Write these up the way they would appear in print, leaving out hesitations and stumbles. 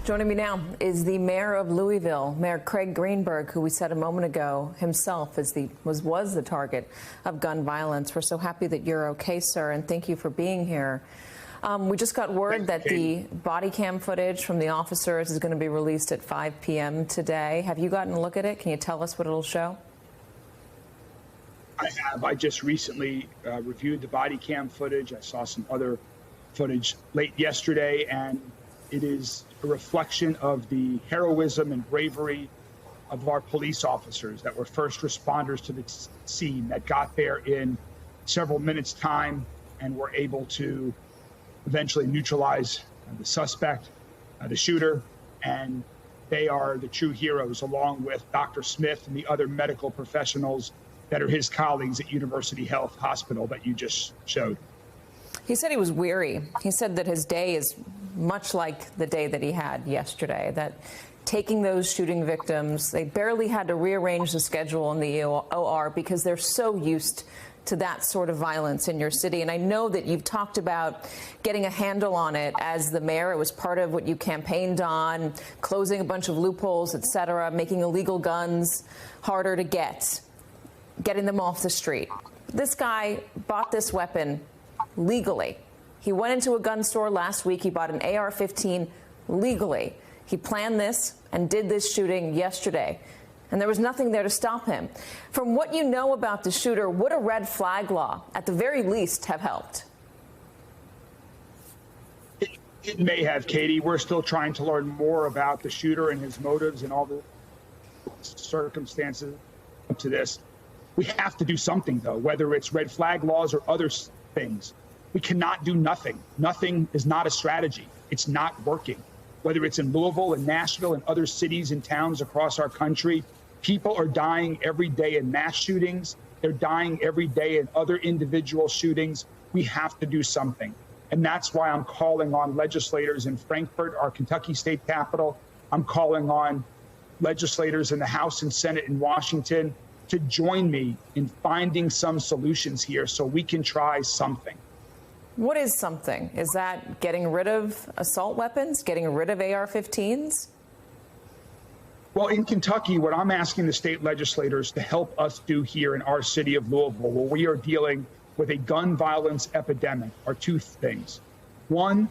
Joining me now is the mayor of Louisville, Mayor Craig Greenberg, who we said a moment ago himself was the target of gun violence. We're so happy that you're okay, sir, and thank you for being here. We just got word that the body cam footage from the officers is going to be released at 5 p.m. today. Have you gotten a look at it? Can you tell us what it'll show? I have. I just recently reviewed the body cam footage. I saw some other footage late yesterday, and it is a reflection of the heroism and bravery of our police officers that were first responders to the scene, that got there in several minutes' time and were able to eventually neutralize the suspect, the shooter, and they are the true heroes, along with Dr. Smith and the other medical professionals that are his colleagues at University Health Hospital that you just showed. He said he was weary. He said that his day is much like the day that he had yesterday, that taking those shooting victims, they barely had to rearrange the schedule in the OR because they're so used to that sort of violence in your city. And I know that you've talked about getting a handle on it as the mayor. It was part of what you campaigned on, closing a bunch of loopholes, et cetera, making illegal guns harder to get, getting them off the street. This guy bought this weapon legally. He went into a gun store last week. He bought an AR-15 legally. He planned this and did this shooting yesterday, and there was nothing there to stop him. From what you know about the shooter, would a red flag law, at the very least, have helped? It may have, Katie. We're still trying to learn more about the shooter and his motives and all the circumstances to this. We have to do something, though, whether it's red flag laws or other things. We cannot do nothing. Nothing is not a strategy. It's not working. Whether it's in Louisville and Nashville and other cities and towns across our country, people are dying every day in mass shootings. They're dying every day in other individual shootings. We have to do something. And that's why I'm calling on legislators in Frankfort, our Kentucky state capital. I'm calling on legislators in the House and Senate in Washington to join me in finding some solutions here so we can try something. What is something? Is that getting rid of assault weapons, getting rid of AR-15s? Well, in Kentucky, what I'm asking the state legislators to help us do here in our city of Louisville, where we are dealing with a gun violence epidemic, are two things. One,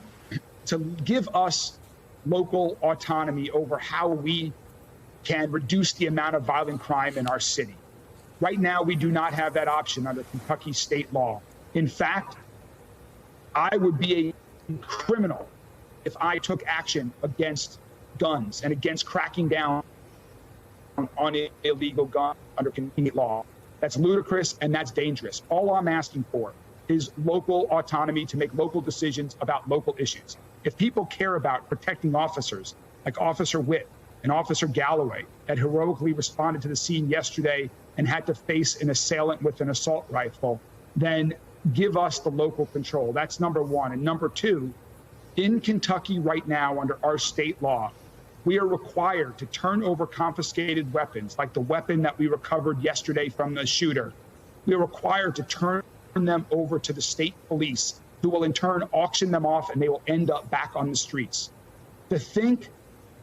to give us local autonomy over how we can reduce the amount of violent crime in our city. Right now, we do not have that option under Kentucky state law. In fact, I would be a criminal if I took action against guns and against cracking down on illegal guns under Kentucky law. That's ludicrous and that's dangerous. All I'm asking for is local autonomy to make local decisions about local issues. If people care about protecting officers like Officer Witt and Officer Galloway that heroically responded to the scene yesterday and had to face an assailant with an assault rifle, then give us the local control. That's number one. And number two, in Kentucky right now, under our state law, we are required to turn over confiscated weapons, like the weapon that we recovered yesterday from the shooter. We are required to turn them over to the state police, who will in turn auction them off, and they will end up back on the streets. To think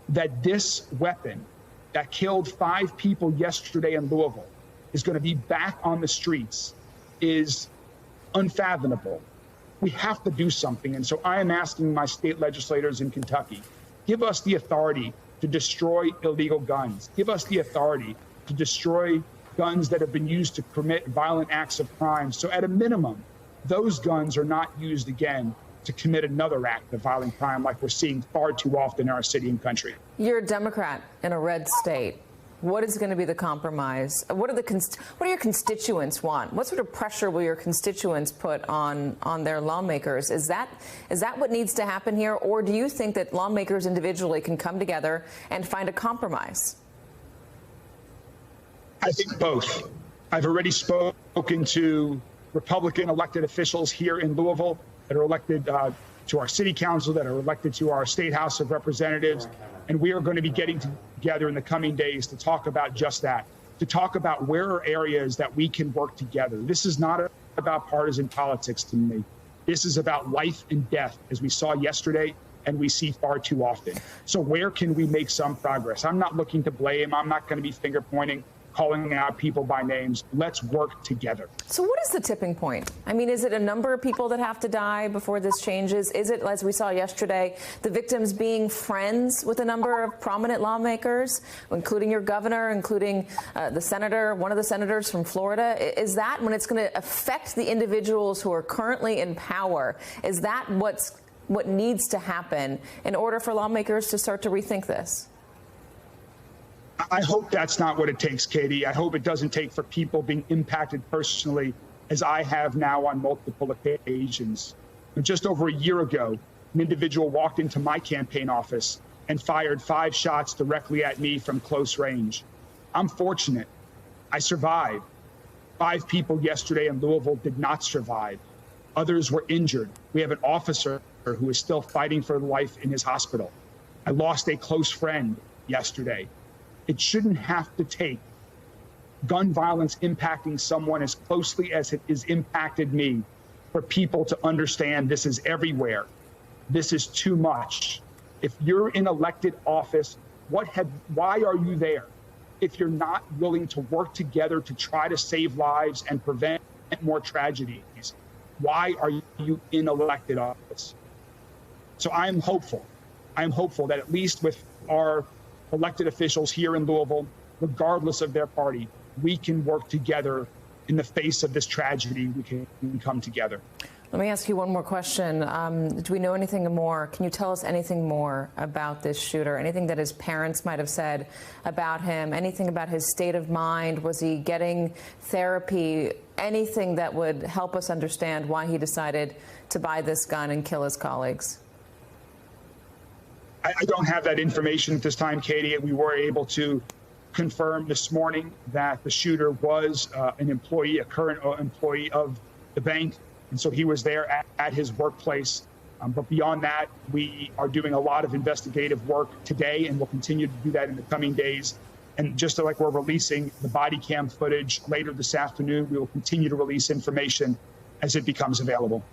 that this weapon that killed 5 people yesterday in Louisville is going to be back on the streets is unfathomable. We have to do something. And so I am asking my state legislators in Kentucky, give us the authority to destroy illegal guns. Give us the authority to destroy guns that have been used to commit violent acts of crime. So at a minimum, those guns are not used again to commit another act of violent crime like we're seeing far too often in our city and country. You're a Democrat in a red state. What is going to be the compromise? What do your constituents want? What sort of pressure will your constituents put on their lawmakers? Is that what needs to happen here? Or do you think that lawmakers individually can come together and find a compromise? I think both. I've already spoken to Republican elected officials here in Louisville that are elected to our city council, that are elected to our state House of Representatives. And we are going to be getting together in the coming days to talk about just that, to talk about where are areas that we can work together. This is not about partisan politics to me. This is about life and death, as we saw yesterday, and we see far too often. So where can we make some progress? I'm not looking to blame. I'm not going to be finger pointing, calling out people by names. Let's work together. So what is the tipping point? I mean, is it a number of people that have to die before this changes? Is it, as we saw yesterday, the victims being friends with a number of prominent lawmakers, including your governor, including the senator, one of the senators from Florida? Is that when it's going to affect the individuals who are currently in power? Is that what needs to happen in order for lawmakers to start to rethink this? I hope that's not what it takes, Katie. I hope it doesn't take for people being impacted personally, as I have now on multiple occasions. Just over a year ago, an individual walked into my campaign office and fired 5 shots directly at me from close range. I'm fortunate. I survived. 5 people yesterday in Louisville did not survive. Others were injured. We have an officer who is still fighting for life in his hospital. I lost a close friend yesterday. It shouldn't have to take gun violence impacting someone as closely as it has impacted me for people to understand this is everywhere. This is too much. If you're in elected office, why are you there? If you're not willing to work together to try to save lives and prevent more tragedies, why are you in elected office? So I'm hopeful. I'm hopeful that at least with our elected officials here in Louisville, regardless of their party, we can work together in the face of this tragedy. We can come together. Let me ask you one more question. Do we know anything more? Can you tell us anything more about this shooter? Anything that his parents might have said about him? Anything about his state of mind? Was he getting therapy? Anything that would help us understand why he decided to buy this gun and kill his colleagues? I don't have that information at this time, Katie. We were able to confirm this morning that the shooter was an employee, a current employee of the bank. And so he was there at his workplace. But beyond that, we are doing a lot of investigative work today, and we'll continue to do that in the coming days. And just like we're releasing the body cam footage later this afternoon, we will continue to release information as it becomes available.